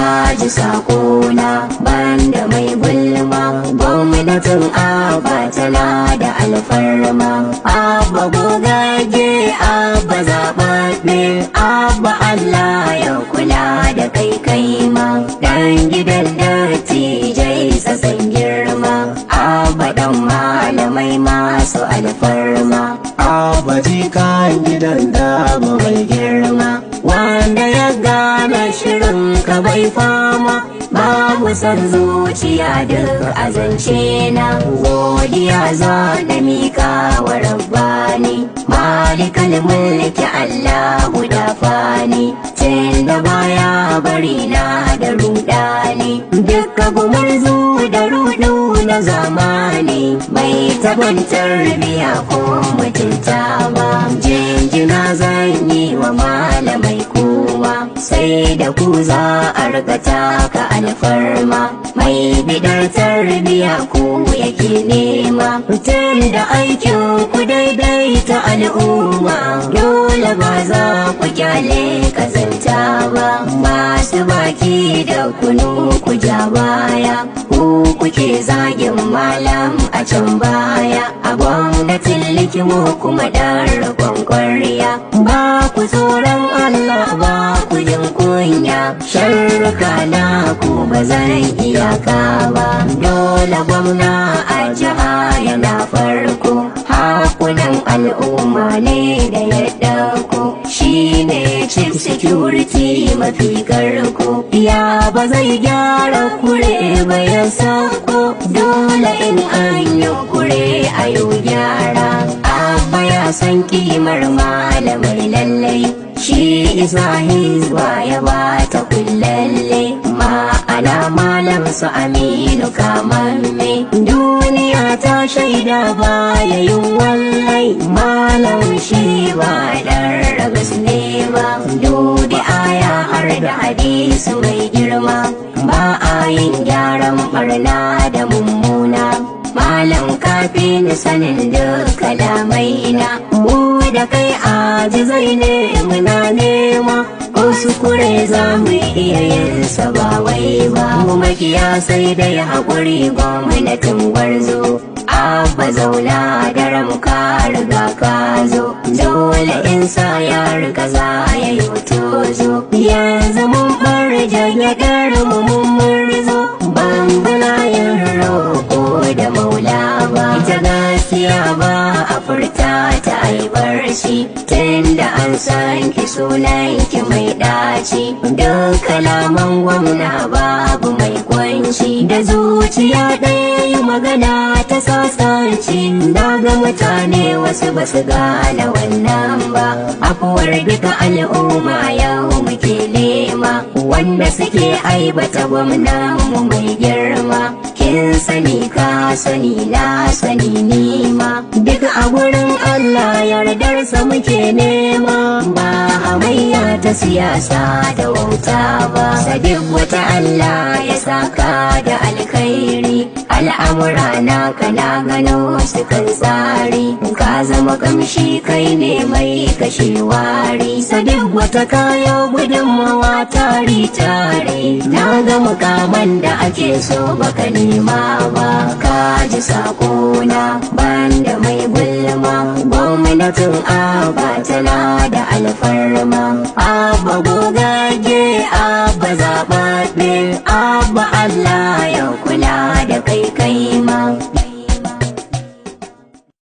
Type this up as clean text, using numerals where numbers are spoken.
kaji sakona banda mai gulma gwamnatin abba tana da alfarma abba gogage abba zaɓaɓɓe abba Allah ya kula da kai ma dan gidan dattijai sassan girma abba dan malamai masu alfarma abba jikan gidan dama mai girma wanda ya gane shirin ka bai fama babu san zuciya duk azance na godiya za na mika wa rabbani malikal mulki Allahu da fani tunda baya bari na da rudani dukka gumurzu da rudu na zamani mai taban tarbiya ko mutunta ba jinjina zan yi wa malamai kowa sai da ku za a riga taka alfarma mai bidar tarbiya ku yake nema tun da aikin ku daidaita al'umma dole ba za ku kyale kazanta ba masu baki da kunu ku ja baya ku kuke zagin malam a can baya a gwamnatin likimo kuma dan rabon kwarya ba ku tsoron Allah ba ku yin kunya sharruka na ku ba zan iyaka ba dole gwamna a jiha yana farko hakunan al'umma ne da ya dauko shine chief security mafi karko ya ba zai gyara kure ba ya sako dole in an yi kure a yau gyara abba ya san kimar malamai lallai shi isa hizba ya bata kullalle ma'ana malam su aminu kamamme duniya ta shaida baya yin wallai malam shi ba dan ragas ne ba dubi aya har da hadisi mai girma ba a yin gyaran barna da mummuna malam kafin sanin duk kalamai na mu da kai ajizai ne muna nema kuskure za mu iya yin sa ba wai ba mu makiya sai dai haƙuri gwamnatin gwarzo abba zauna da ramka riga ka zo dole in sa ya riga za ya yi tozo yanzu mun bar jagyaɗar mu mun murzo bambana yin roƙo da maula ba ita gaskiya ba a furta ta aibar shi tunda an san ki sunan ki mai ɗaci duk kalaman gwamna babu mai kwanci da zuciya ɗaya yi magana ta sasanci na ga mutane wasu basu gane wannan ba afuwar duka al'umma yau muke nema wanda suke aibata gwamnan mu mai girma kin sani ka sani na sani nima duk a gurin Allah yardarsa muke nema ba hamayya ta siyasa da wauta ba sadiq wata Allah ya saka da alkhairi al'amura na kana gano su kan tsari ka zama kamshi kai ne mai kashe wari sadiq wata kayo gudunmawa tari tare na ga mukaman da ake so baka nema ba ka ji sakona banda mai gulma gwamnatin abba tana da alfarma abba gogage abba zaɓaɓɓe abba Allah ya kula da kai